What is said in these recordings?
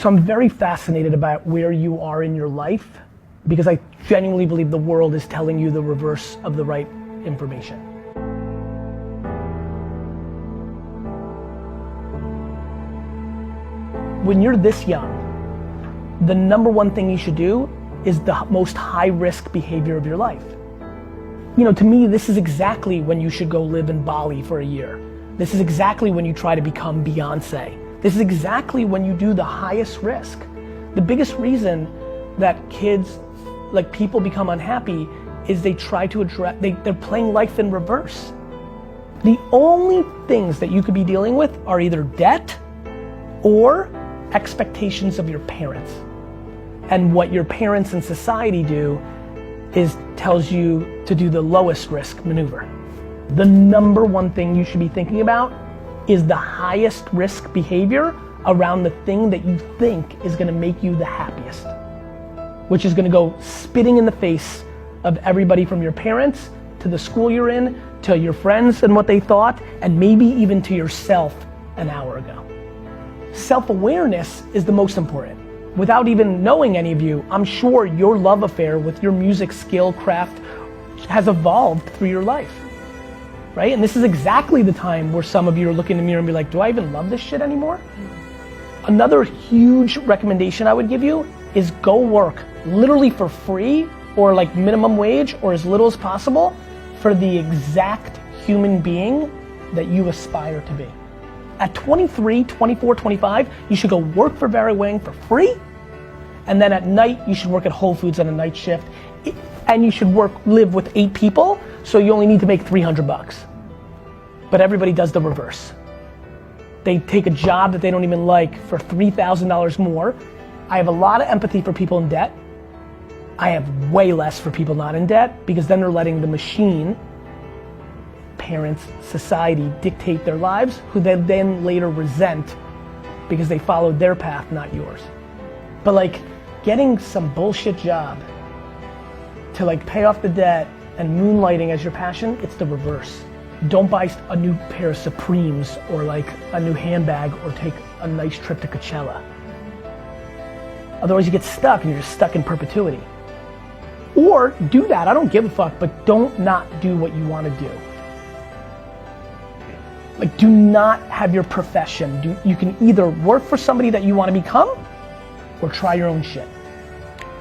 So I'm very fascinated about where you are in your life because I genuinely believe the world is telling you the reverse of the right information. When you're this young, the number one thing you should do is the most high risk behavior of your life. You know, to me, this is exactly when you should go live in Bali for a year. This is exactly when you try to become Beyonce. This is exactly when you do the highest risk. The biggest reason that kids, like people become unhappy is they try to address, they're playing life in reverse. The only things that you could be dealing with are either debt or expectations of your parents. And what your parents and society do is tells you to do the lowest risk maneuver. The number one thing you should be thinking about is the highest risk behavior around the thing that you think is gonna make you the happiest, which is gonna go spitting in the face of everybody from your parents to the school you're in, to your friends and what they thought, and maybe even to yourself an hour ago. Self-awareness is the most important. Without even knowing any of you, I'm sure your love affair with your music skill, craft, has evolved through your life, right? And this is exactly the time where some of you are looking in the mirror and be like, do I even love this shit anymore? Another huge recommendation I would give you is go work literally for free or like minimum wage or as little as possible for the exact human being that you aspire to be. At 23, 24, 25, you should go work for Barry Wang for free, and then at night you should work at Whole Foods on a night shift, and you should live with 8 people, so you only need to make 300 bucks. But everybody does the reverse. They take a job that they don't even like for $3,000 more. I have a lot of empathy for people in debt. I have way less for people not in debt, because then they're letting the machine, parents, society dictate their lives, who they then later resent because they followed their path, not yours. But like getting some bullshit job to like pay off the debt and moonlighting as your passion, it's the reverse. Don't buy a new pair of Supremes or like a new handbag or take a nice trip to Coachella. Otherwise you get stuck and you're just stuck in perpetuity. Or do that, I don't give a fuck, but don't not do what you want to do. Like, do not have your profession. You can either work for somebody that you want to become or try your own shit.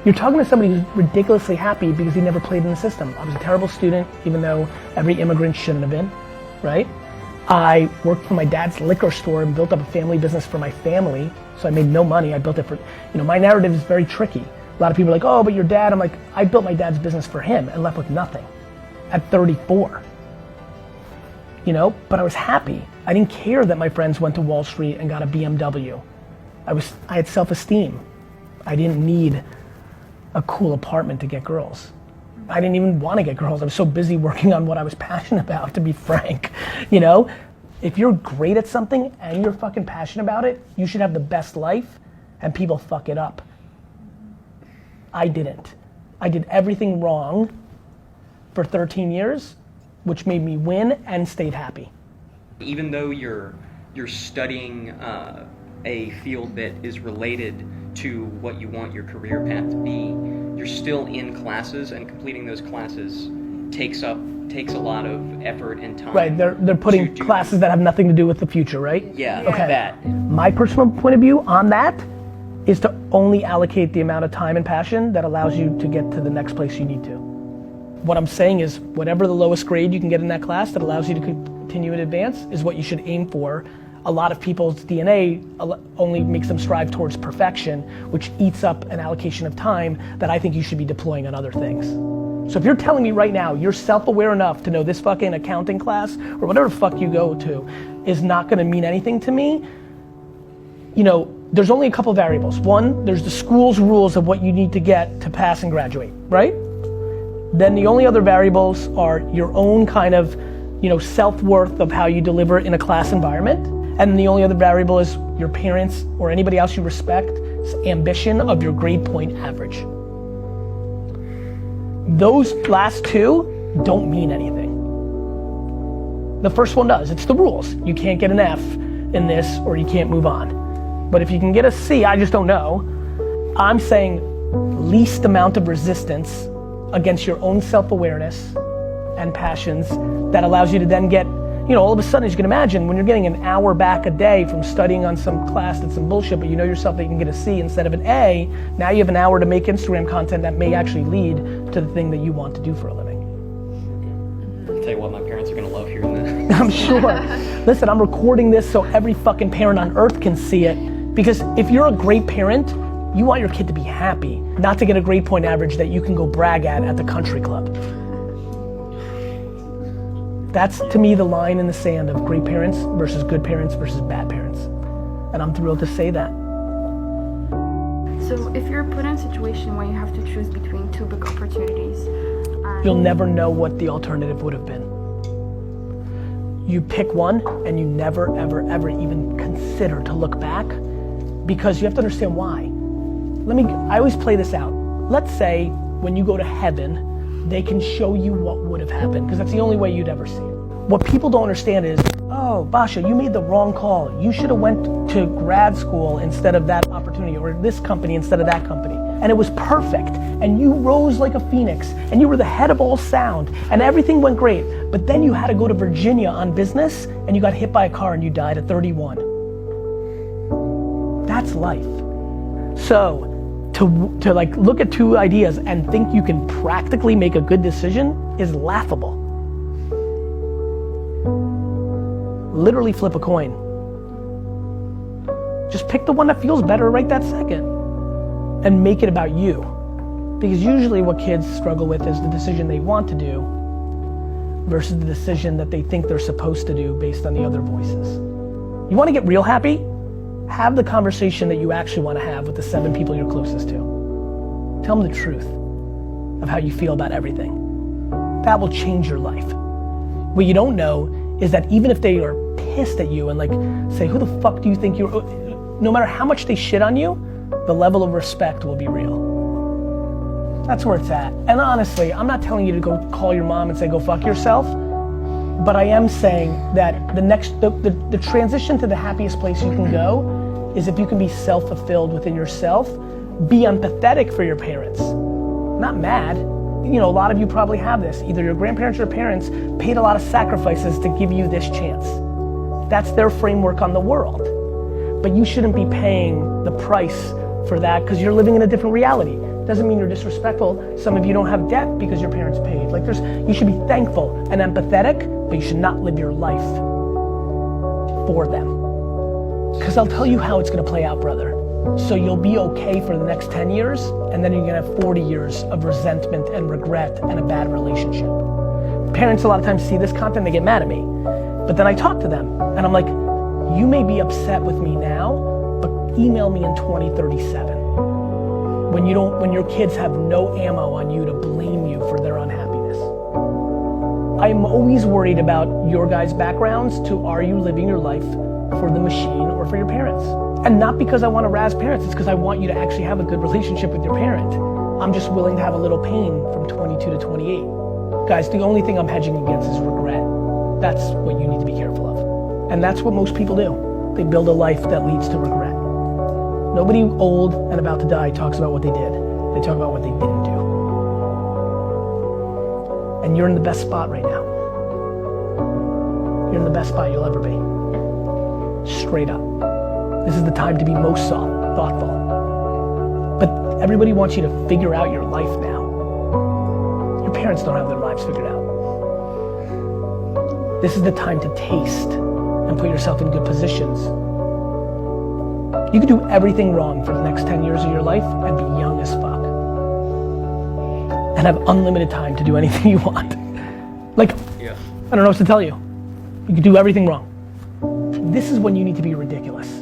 You're talking to somebody who's ridiculously happy because he never played in the system. I was a terrible student, even though every immigrant shouldn't have been, right? I worked for my dad's liquor store and built up a family business for my family, so I made no money. I built it for, you know, my narrative is very tricky. A lot of people are like, oh, but your dad, I'm like, I built my dad's business for him and left with nothing at 34. You know, but I was happy. I didn't care that my friends went to Wall Street and got a BMW. I had self-esteem. I didn't need a cool apartment to get girls. I didn't even want to get girls. I was so busy working on what I was passionate about, to be frank. You know, if you're great at something and you're fucking passionate about it, you should have the best life, and people fuck it up. I didn't. I did everything wrong for 13 years, which made me win and stayed happy. Even though you're studying a field that is related to what you want your career path to be, you're still in classes, and completing those classes takes a lot of effort and time. Right, they're putting classes that have nothing to do with the future, right? Yeah, okay. That. My personal point of view on that is to only allocate the amount of time and passion that allows you to get to the next place you need to. What I'm saying is, whatever the lowest grade you can get in that class that allows you to continue and advance is what you should aim for. A lot of people's DNA only makes them strive towards perfection, which eats up an allocation of time that I think you should be deploying on other things. So if you're telling me right now you're self-aware enough to know this fucking accounting class or whatever the fuck you go to is not gonna mean anything to me, you know, there's only a couple variables. One, there's the school's rules of what you need to get to pass and graduate, right? Then the only other variables are your own kind of, you know, self-worth of how you deliver in a class environment. And the only other variable is your parents or anybody else you respect's ambition of your grade point average. Those last two don't mean anything. The first one does, it's the rules. You can't get an F in this or you can't move on. But if you can get a C, I just don't know. I'm saying least amount of resistance against your own self-awareness and passions that allows you to then get, all of a sudden, as you can imagine, when you're getting an hour back a day from studying on some class that's some bullshit, but you know yourself that you can get a C instead of an A, now you have an hour to make Instagram content that may actually lead to the thing that you want to do for a living. I'll tell you what, my parents are gonna love hearing that. I'm sure. Listen, I'm recording this so every fucking parent on earth can see it, because if you're a great parent, you want your kid to be happy, not to get a grade point average that you can go brag at the country club. That's, to me, the line in the sand of great parents versus good parents versus bad parents. And I'm thrilled to say that. So if you're put in a situation where you have to choose between two big opportunities, you'll never know what the alternative would have been. You pick one and you never, ever, ever even consider to look back, because you have to understand why. I always play this out. Let's say when you go to heaven, they can show you what would have happened, because that's the only way you'd ever see it. What people don't understand is, oh, Basha, you made the wrong call. You should have went to grad school instead of that opportunity, or this company instead of that company. And it was perfect, and you rose like a phoenix, and you were the head of all sound, and everything went great. But then you had to go to Virginia on business, and you got hit by a car and you died at 31. That's life. So, to like look at two ideas and think you can practically make a good decision is laughable. Literally flip a coin. Just pick the one that feels better right that second and make it about you. Because usually what kids struggle with is the decision they want to do versus the decision that they think they're supposed to do based on the other voices. You want to get real happy? Have the conversation that you actually want to have with the 7 people you're closest to. Tell them the truth of how you feel about everything. That will change your life. What you don't know is that even if they are pissed at you and like say, who the fuck do you think you're, no matter how much they shit on you, the level of respect will be real. That's where it's at. And honestly, I'm not telling you to go call your mom and say, go fuck yourself. But I am saying that the transition to the happiest place you can go is if you can be self-fulfilled within yourself, be empathetic for your parents, not mad. A lot of you probably have this. Either your grandparents or parents paid a lot of sacrifices to give you this chance. That's their framework on the world. But you shouldn't be paying the price for that because you're living in a different reality. Doesn't mean you're disrespectful. Some of you don't have debt because your parents paid. You should be thankful and empathetic, but you should not live your life for them. Because I'll tell you how it's gonna play out, brother. So you'll be okay for the next 10 years, and then you're gonna have 40 years of resentment and regret and a bad relationship. Parents a lot of times see this content, they get mad at me. But then I talk to them, and I'm like, you may be upset with me now, but email me in 2037. When your kids have no ammo on you to blame you for their unhappiness. I'm always worried about your guys' backgrounds to, are you living your life for the machine or for your parents? And not because I want to razz parents, it's because I want you to actually have a good relationship with your parent. I'm just willing to have a little pain from 22 to 28. Guys, the only thing I'm hedging against is regret. That's what you need to be careful of. And that's what most people do. They build a life that leads to regret. Nobody old and about to die talks about what they did. They talk about what they didn't do. And you're in the best spot right now. You're in the best spot you'll ever be. Straight up. This is the time to be most thoughtful. But everybody wants you to figure out your life now. Your parents don't have their lives figured out. This is the time to taste and put yourself in good positions. You can do everything wrong for the next 10 years of your life and be young as fuck. And have unlimited time to do anything you want. I don't know what to tell you. You can do everything wrong. This is when you need to be ridiculous.